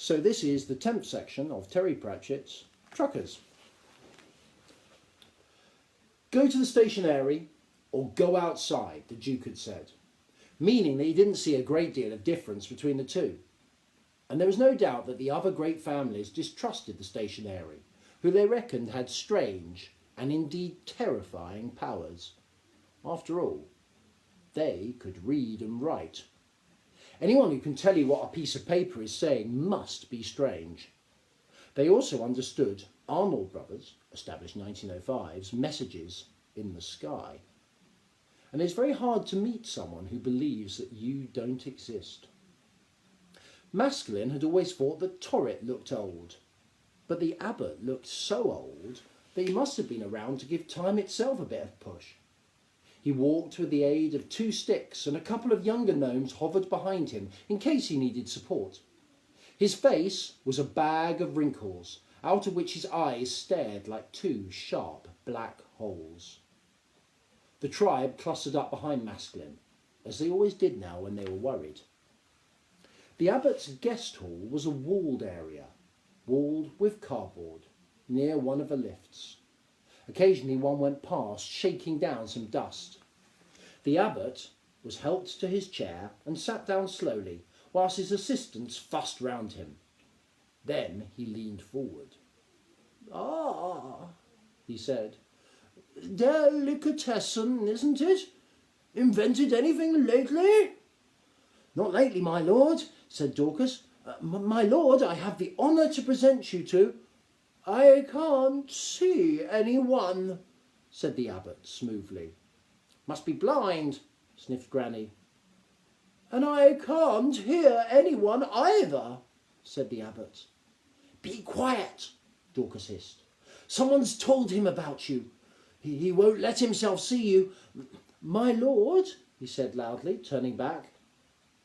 So this is the 10th section of Terry Pratchett's Truckers. Go to the stationery or go outside, the Duke had said, meaning that he didn't see a great deal of difference between the two. And there was no doubt that the other great families distrusted the stationery, who they reckoned had strange and indeed terrifying powers. After all, they could read and write. Anyone who can tell you what a piece of paper is saying must be strange. They also understood Arnold Brothers, established 1905's messages in the sky. And it's very hard to meet someone who believes that you don't exist. Maskelyne had always thought that Torrit looked old, but the abbot looked so old that he must have been around to give time itself a bit of push. He walked with the aid of 2 sticks, and a couple of younger gnomes hovered behind him in case he needed support. His face was a bag of wrinkles, out of which his eyes stared like 2 sharp black holes. The tribe clustered up behind Maskelyne, as they always did now when they were worried. The abbot's guest hall was a walled area, walled with cardboard, near one of the lifts. Occasionally one went past, shaking down some dust. The abbot was helped to his chair and sat down slowly, whilst his assistants fussed round him. Then he leaned forward. "Ah," he said, "delicatessen, isn't it? Invented anything lately?" "Not lately, my lord," said Dorcas. My lord, I have the honour to present you to—" "I can't see anyone," said the abbot smoothly. "Must be blind," sniffed Granny. "And I can't hear anyone either," said the abbot. "Be quiet," Dorcas hissed. "Someone's told him about you. He won't let himself see you. My lord," he said loudly, turning back,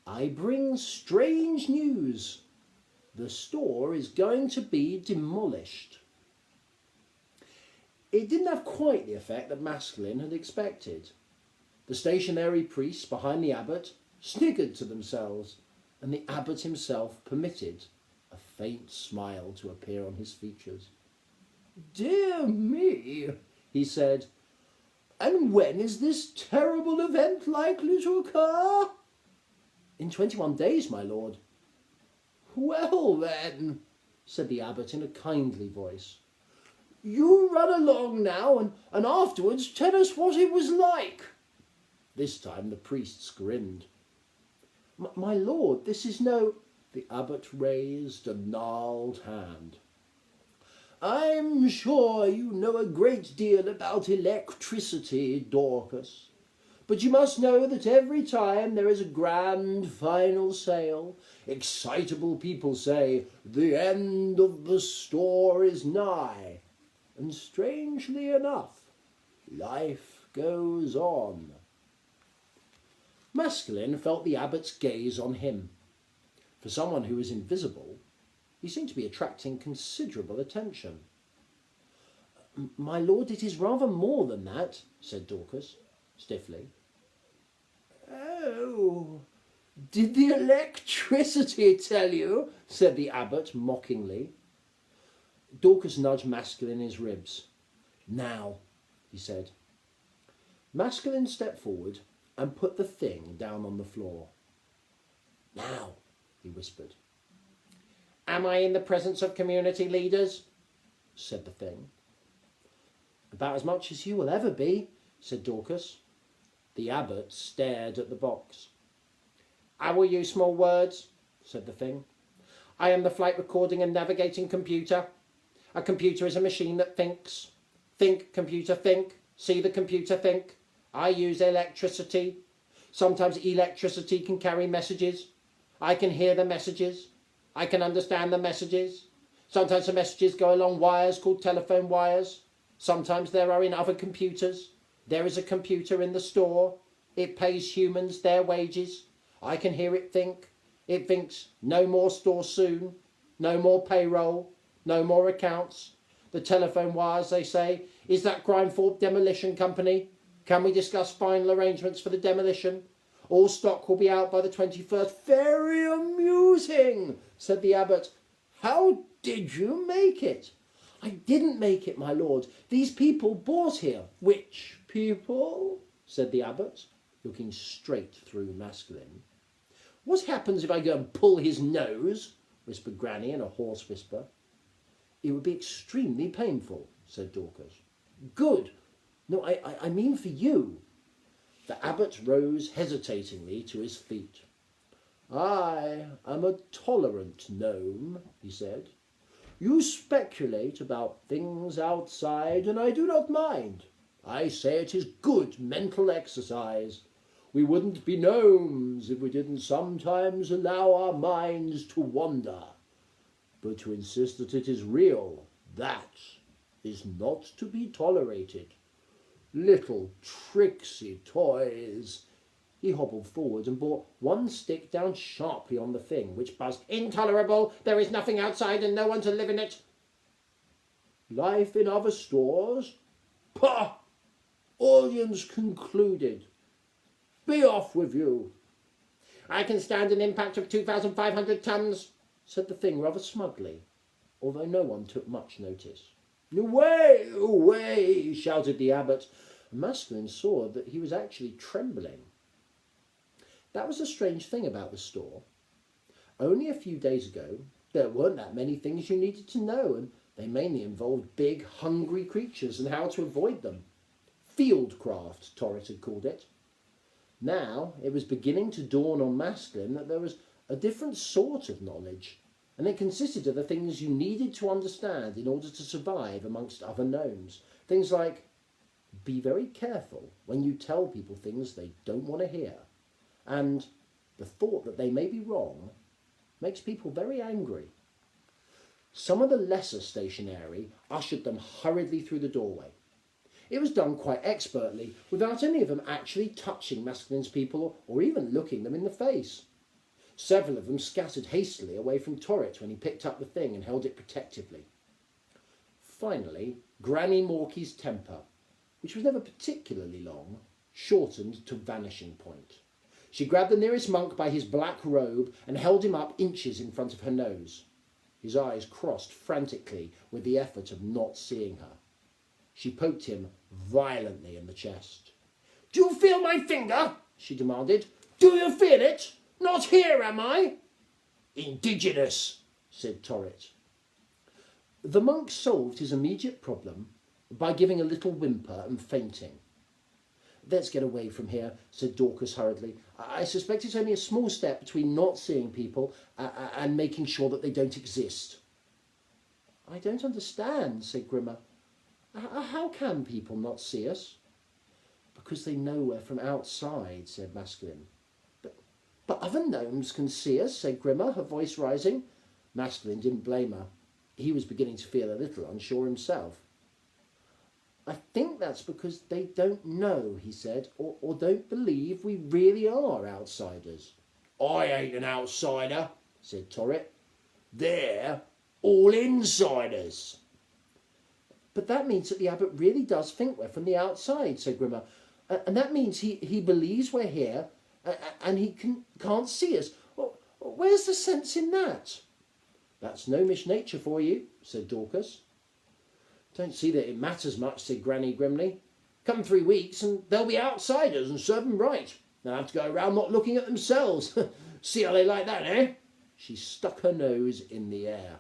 "I bring strange news. The store is going to be demolished." It didn't have quite the effect that Maskelyne had expected. The stationary priests behind the abbot sniggered to themselves, and the abbot himself permitted a faint smile to appear on his features. "Dear me," he said, "and when is this terrible event likely to occur?" "In 21 days, my lord." "Well then," said the abbot in a kindly voice, "you run along now and afterwards tell us what it was like." This time the priests grinned. My lord, this is no—" The abbot raised a gnarled hand. "I'm sure you know a great deal about electricity, Dorcas. But you must know that every time there is a grand final sale, excitable people say, 'The end of the store is nigh.' And strangely enough, life goes on." Maskelyne felt the abbot's gaze on him. For someone who was invisible, he seemed to be attracting considerable attention. "My lord, it is rather more than that," said Dorcas, stiffly. "Oh, did the electricity tell you?" said the abbot mockingly. Dorcas nudged Maskelyne in his ribs. "Now," he said. Maskelyne stepped forward and put the thing down on the floor. "Now," he whispered. "Am I in the presence of community leaders?" said the thing. "About as much as you will ever be," said Dorcas. The abbot stared at the box. "I will use small words," said the thing. "I am the flight recording and navigating computer. A computer is a machine that thinks. Think, computer, think. See the computer think. I use electricity. Sometimes electricity can carry messages. I can hear the messages. I can understand the messages. Sometimes the messages go along wires called telephone wires. Sometimes there are in other computers. There is a computer in the store. It pays humans their wages. I can hear it think. It thinks, no more store soon. No more payroll. No more accounts. The telephone wires, they say, is that Grimethorpe Demolition Company? Can we discuss final arrangements for the demolition? All stock will be out by the 21st. Very amusing, said the abbot. How did you make it? I didn't make it, my lord. These people bought here. Which people? Said the abbot, looking straight through Masculine. What happens if I go and pull his nose? Whispered Granny in a hoarse whisper. It would be extremely painful, said Dorcas. Good. No, I mean for you. The abbot rose hesitatingly to his feet. I am a tolerant gnome, he said. You speculate about things outside, and I do not mind. I say it is good mental exercise. We wouldn't be gnomes if we didn't sometimes allow our minds to wander. But to insist that it is real, that is not to be tolerated. Little tricksy toys. He hobbled forward and brought one stick down sharply on the thing, which buzzed, Intolerable! There is nothing outside and no one to live in it. Life in other stores? Pah! Audience concluded. Be off with you. I can stand an impact of 2,500 tons, said the thing rather smugly, although no one took much notice. Away, away, shouted the abbot. Masculine saw that he was actually trembling. That was a strange thing about the store. Only a few days ago, there weren't that many things you needed to know, and they mainly involved big, hungry creatures and how to avoid them. Fieldcraft, Torrit had called it. Now it was beginning to dawn on Masculine that there was a different sort of knowledge, and it consisted of the things you needed to understand in order to survive amongst other gnomes. Things like, be very careful when you tell people things they don't want to hear, and the thought that they may be wrong makes people very angry. Some of the lesser stationery ushered them hurriedly through the doorway. It was done quite expertly, without any of them actually touching Masculine's people or even looking them in the face. Several of them scattered hastily away from Torrit when he picked up the thing and held it protectively. Finally, Granny Morky's temper, which was never particularly long, shortened to vanishing point. She grabbed the nearest monk by his black robe and held him up inches in front of her nose. His eyes crossed frantically with the effort of not seeing her. She poked him violently in the chest. Do you feel my finger? She demanded. Do you feel it? Not here, am I? Indigenous, said Torrit. The monk solved his immediate problem by giving a little whimper and fainting. Let's get away from here, said Dorcas hurriedly. I suspect it's only a small step between not seeing people and making sure that they don't exist. I don't understand, said Grimmer. How can people not see us? Because they know we're from outside, said Masculine. But other gnomes can see us, said Grimmer, her voice rising. Masculine didn't blame her. He was beginning to feel a little unsure himself. I think that's because they don't know, he said, or don't believe we really are outsiders. I ain't an outsider, said Torrit. They're all insiders. But that means that the abbot really does think we're from the outside, said Grimmer. And that means he believes we're here and he can't see us. Well, where's the sense in that? That's gnomish nature for you, said Dorcas. Don't see that it matters much, said Granny grimly. Come 3 weeks and they'll be outsiders and serve them right. They'll have to go around not looking at themselves. See how they like that, eh? She stuck her nose in the air.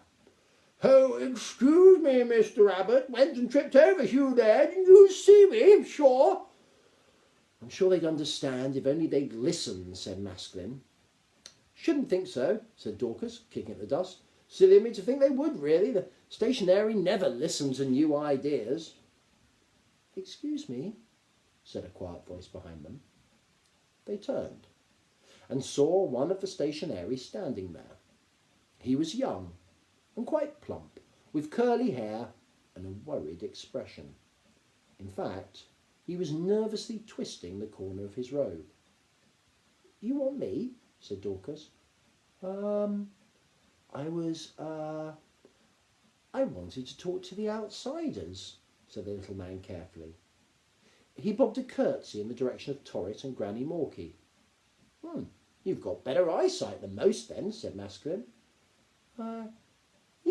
Oh, excuse me, Mr. Abbot. Went and tripped over you there. Didn't you see me? Sure. I'm sure they'd understand if only they'd listen, said Masculine. Shouldn't think so, said Dorcas, kicking at the dust. Silly of me to think they would, really. The stationery never listen to new ideas. Excuse me, said a quiet voice behind them. They turned and saw one of the stationery standing there. He was young and quite plump, with curly hair and a worried expression. In fact, he was nervously twisting the corner of his robe. You want me? Said Dorcas. I wanted to talk to the outsiders, said the little man carefully. He bobbed a curtsy in the direction of Torrit and Granny Morky. You've got better eyesight than most then, said Masculine.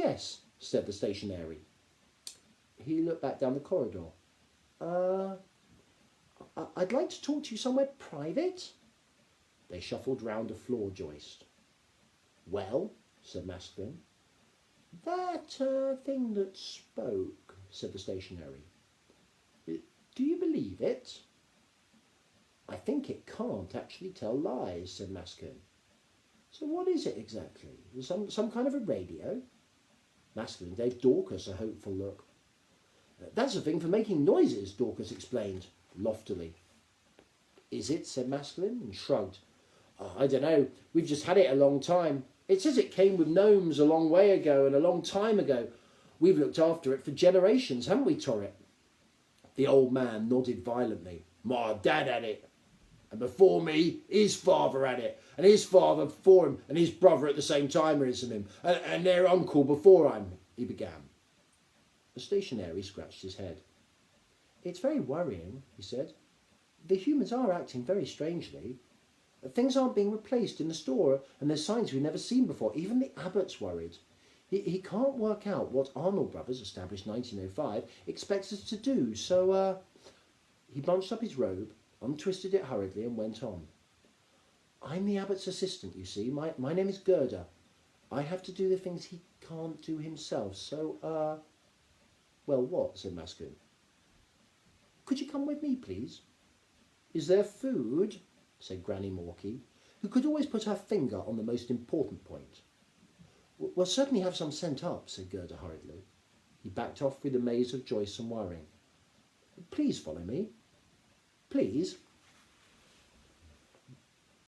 yes, said the stationary. He looked back down the corridor. I'd like to talk to you somewhere private. They shuffled round a floor joist. Well, said Masculine. That thing that spoke, said the stationary. Do you believe it? I think it can't actually tell lies, said Masculine. So what is it exactly? Some kind of a radio? Masculine gave Dorcas a hopeful look. That's a thing for making noises, Dorcas explained, loftily. Is it? Said Masculine, and shrugged. Oh, I don't know. We've just had it a long time. It says it came with gnomes a long way ago and a long time ago. We've looked after it for generations, haven't we, Torret? The old man nodded violently. My dad had it. And before me, his father had it. And his father before him, and his brother at the same time as him. And their uncle before him, he began. The stationary scratched his head. It's very worrying, he said. The humans are acting very strangely. Things aren't being replaced in the store, and there's signs we've never seen before. Even the abbot's worried. He can't work out what Arnold Brothers, established 1905, expects us to do, so he bunched up his robe, untwisted it hurriedly, and went on. I'm the abbot's assistant, you see. My name is Gerda. I have to do the things he can't do himself, so, Well, what? Said Masculine. Could you come with me, please? Is there food? Said Granny Morkey, who could always put her finger on the most important point. We'll certainly have some sent up, said Gerda hurriedly. He backed off through the maze of joists and wiring. Please follow me. Please.